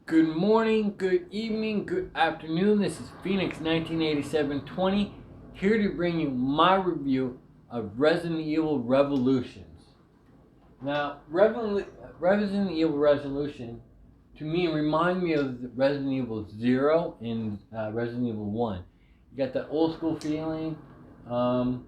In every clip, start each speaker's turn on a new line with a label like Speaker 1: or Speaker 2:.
Speaker 1: Good morning, good evening, good afternoon. This is Phoenix 1987-20 here to bring you my review of Resident Evil Revolutions. Now, Resident Evil Resolution to me remind me of Resident Evil 0 and Resident Evil 1. You got that old school feeling. Um,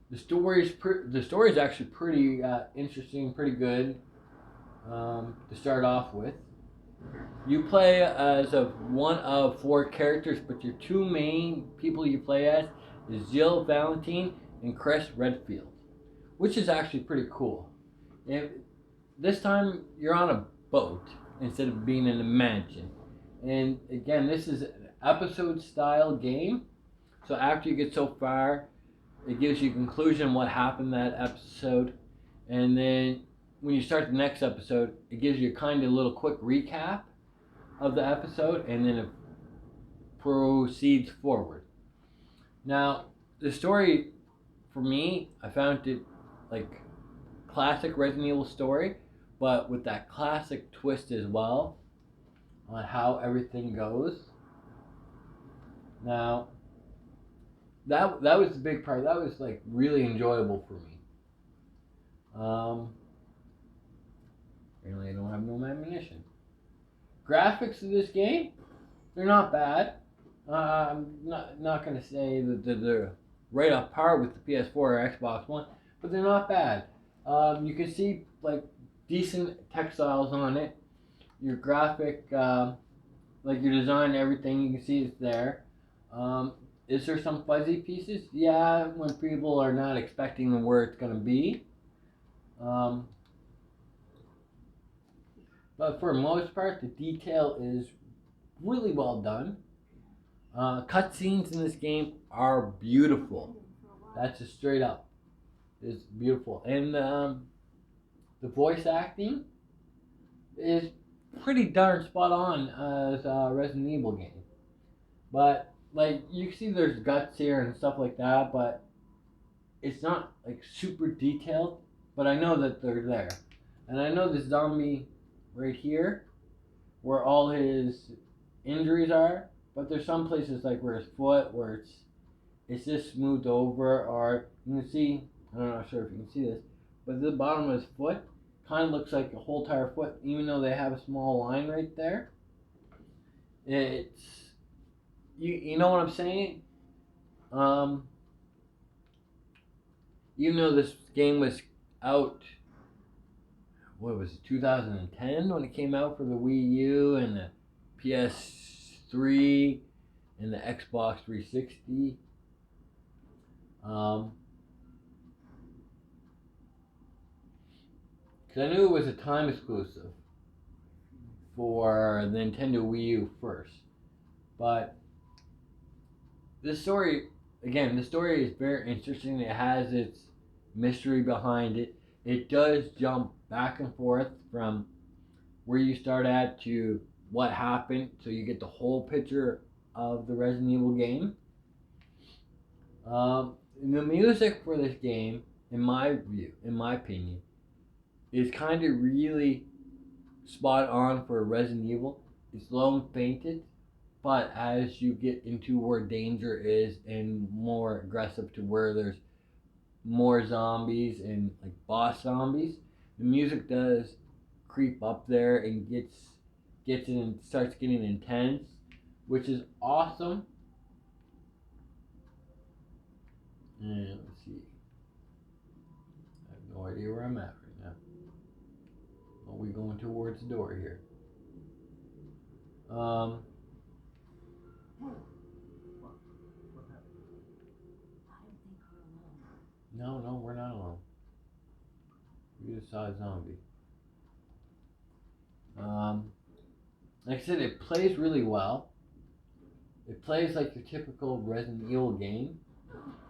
Speaker 1: the story is actually pretty interesting, pretty good to start off with. You play as one of four characters, but your two main people you play as is Jill Valentine and Chris Redfield, which is actually pretty cool. If, this time you're on a boat instead of being in a mansion. And again, this is an episode style game. So after you get so far, it gives you a conclusion what happened that episode. And then when you start the next episode, it gives you kind of a little quick recap of the episode, and then it proceeds forward. Now, the story for me, I found it like classic Resident Evil story, but with that classic twist as well on how everything goes. Now, that was the big part. That was like really enjoyable for me. Um, Apparently, I don't have no ammunition. Graphics of this game, they're not bad. I'm not gonna say that they're right up par with the PS4 or Xbox One, but they're not bad. You can see like decent textiles on it. Your graphic, like your design, everything you can see is there. Um, is there some fuzzy pieces? Yeah, when people are not expecting where it's gonna be. Um, but for the most part, the detail is really well done. Cutscenes in this game are beautiful. That's just straight up. It's beautiful. And the voice acting is pretty darn spot on as a Resident Evil game. But, like, you see there's guts here and stuff like that, but it's not, like, super detailed. But I know that they're there. And I know this zombie right here, where all his injuries are, but there's some places like where his foot, where it's just smoothed over, or you can see, I'm not sure if you can see this, but the bottom of his foot kind of looks like a whole entire foot, even though they have a small line right there. It's, you know what I'm saying? Um, Even though this game was out, what was it, 2010 when it came out for the Wii U and the PS3 and the Xbox 360. Um, Because I knew it was a time exclusive for the Nintendo Wii U first. But this story, again, the story is very interesting. It has its mystery behind it. It does jump back and forth from where you start at to what happened, so you get the whole picture of the Resident Evil game. The music for this game, in my view, in my opinion, is kind of really spot on for Resident Evil. It's low and fainted, but as you get into where danger is and more aggressive to where there's more zombies and like boss zombies, the music does creep up there and gets in starts getting intense, which is awesome. And let's see, I have no idea where I'm at right now. Are we going towards the door here? Um, no, no, we're not alone. We just saw a zombie. Um, like I said, it plays really well. It plays like your typical Resident Evil game.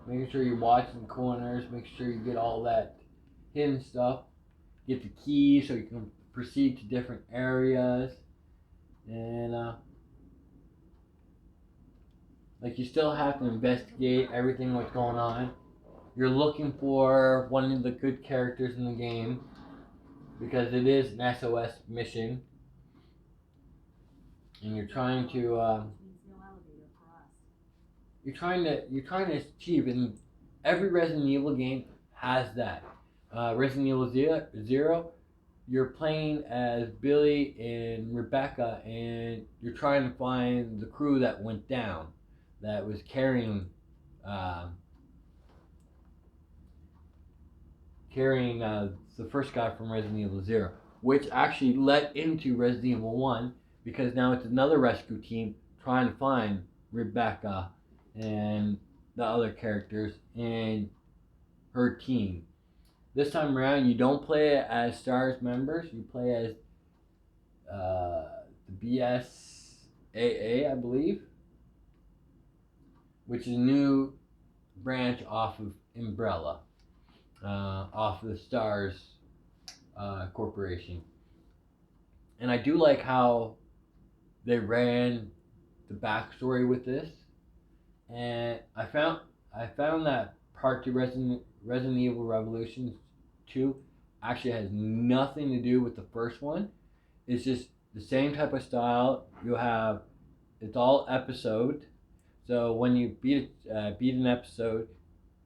Speaker 1: Making sure you're watching corners, make sure you get all that hidden stuff. Get the keys so you can proceed to different areas. And, like, you still have to investigate everything what's going on. You're looking for one of the good characters in the game because it is an SOS mission. and you're trying to achieve, and every Resident Evil game has that. Resident Evil Zero, you're playing as Billy and Rebecca, and you're trying to find the crew that went down, that was uh, carrying the first guy from Resident Evil Zero, which actually led into Resident Evil One, because now it's another rescue team trying to find Rebecca and the other characters and her team. This time around, you don't play as STARS members. You play as the BSAA, I believe, which is a new branch off of Umbrella, off of the STARS corporation. And I do like how they ran the backstory with this. And I found that part to Resident Evil Revolutions 2 actually has nothing to do with the first one. It's just the same type of style. It's all episode. So when you beat an episode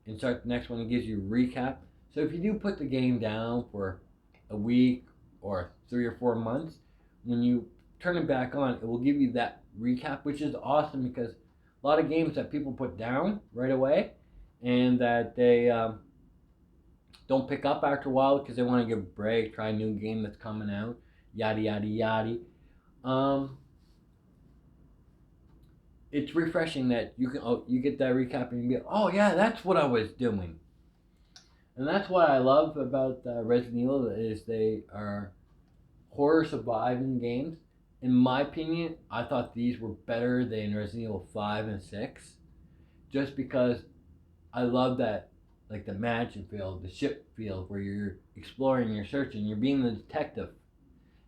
Speaker 1: and start the next one, it gives you a recap. So if you do put the game down for a week or 3 or 4 months, when you turn it back on, it will give you that recap, which is awesome, because a lot of games that people put down right away and that they don't pick up after a while because they want to give a break, try a new game that's coming out, yada yada yada. Um, it's refreshing that you get that recap and you be, oh yeah, that's what I was doing. And that's what I love about Resident Evil, is they are horror surviving games. In my opinion, I thought these were better than Resident Evil 5 and 6, just because I love that, like the mansion field, the ship field, where you're exploring, you're searching, you're being the detective,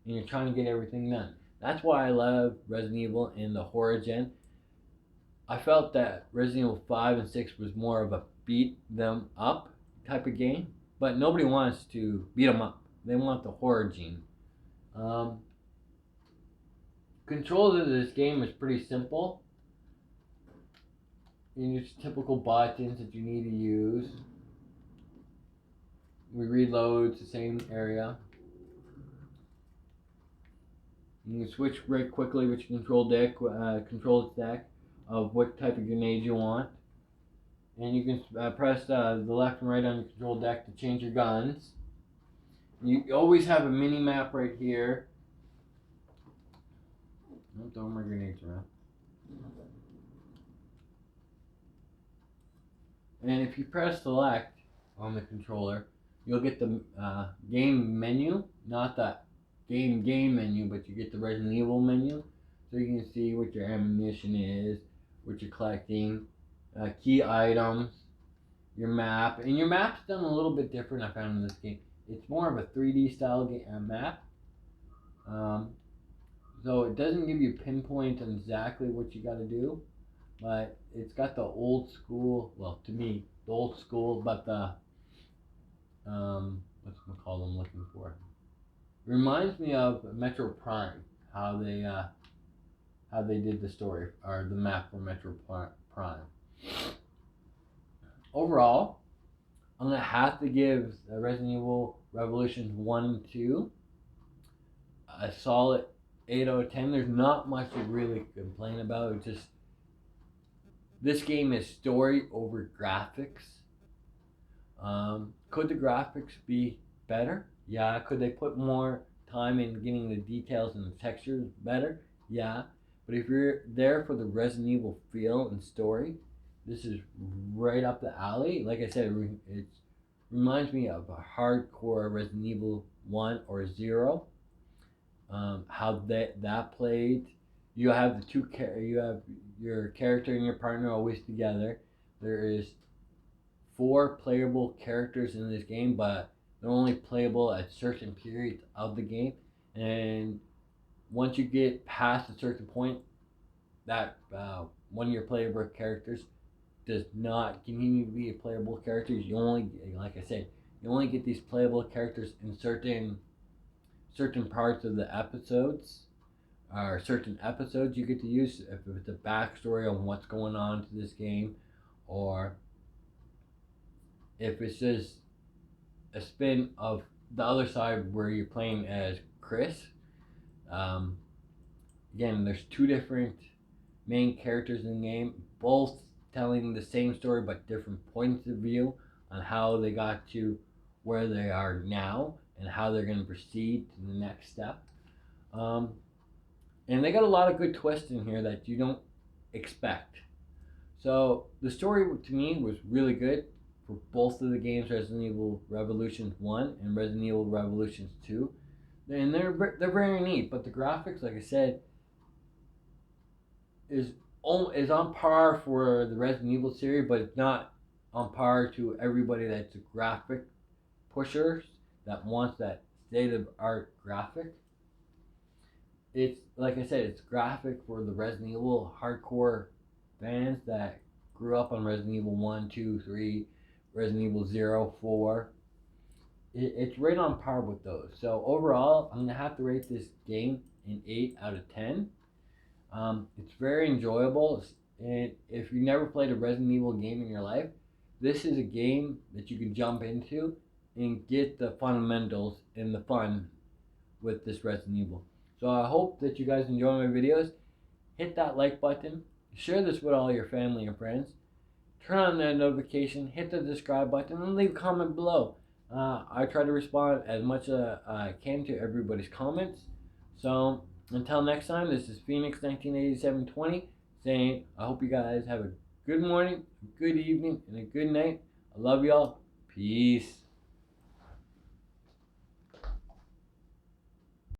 Speaker 1: and you're trying to get everything done. That's why I love Resident Evil in the horror gen. I felt that Resident Evil 5 and 6 was more of a beat them up type of game, but nobody wants to beat them up. They want the horror gene. Um, Controls of this game is pretty simple. You use typical buttons that you need to use. We reload the same area. You can switch very quickly with your control deck of what type of grenade you want. And you can press the left and right on your control deck to change your guns. You always have a mini map right here. Don't throw my grenades around. And if you press select on the controller, you'll get the game menu, not the game menu, but you get the Resident Evil menu, so you can see what your ammunition is, what you're collecting, key items, your map. And your map's done a little bit different, I found, in this game. It's more of a 3D style map. So it doesn't give you pinpoint on exactly what you got to do, but it's got the old school, well, to me, the old school, but the, what's it called I'm looking for? Reminds me of Metro Prime, how they did the story, or the map for Metro Prime. Overall, I'm going to have to give Resident Evil Revolutions 1 and 2 a solid 8 out of 10. There's not much to really complain about. It's just, this game is story over graphics. Could the graphics be better? Yeah. Could they put more time in getting the details and the textures better? Yeah. But if you're there for the Resident Evil feel and story, this is right up the alley. Like I said, it reminds me of a hardcore Resident Evil 1 or 0. How that played. You have you have your character and your partner always together. There is 4 playable characters in this game, but they're only playable at certain periods of the game. And once you get past a certain point, that one of your playable characters does not continue to be a playable character. You only, like I said, you only get these playable characters in certain parts of the episodes are certain episodes you get to use if it's a backstory on what's going on to this game, or if it's just a spin of the other side where you're playing as Chris. Um, Again, there's two different main characters in the game, both telling the same story but different points of view on how they got to where they are now and how they're going to proceed to the next step. Um, and they got a lot of good twists in here that you don't expect. So the story to me was really good for both of the games, Resident Evil Revolutions 1 and Resident Evil Revolutions 2. And they're very neat, but the graphics, like I said, is on par for the Resident Evil series, but it's not on par to everybody that's a graphic pusher that wants that state of art graphic. It's like I said, it's graphic for the Resident Evil hardcore fans that grew up on Resident Evil 1, 2, 3, Resident Evil 0, 4. It's right on par with those. So overall, I'm going to have to rate this game an 8 out of 10. It's very enjoyable, and if you never played a Resident Evil game in your life, this is a game that you can jump into and get the fundamentals and the fun with this Resident Evil. So I hope that you guys enjoy my videos. Hit that like button, share this with all your family and friends, turn on that notification, hit the subscribe button, and leave a comment below. I try to respond as much as I can to everybody's comments. So until next time, this is Phoenix 198720 saying I hope you guys have a good morning, a good evening, and a good night. I love y'all. Peace.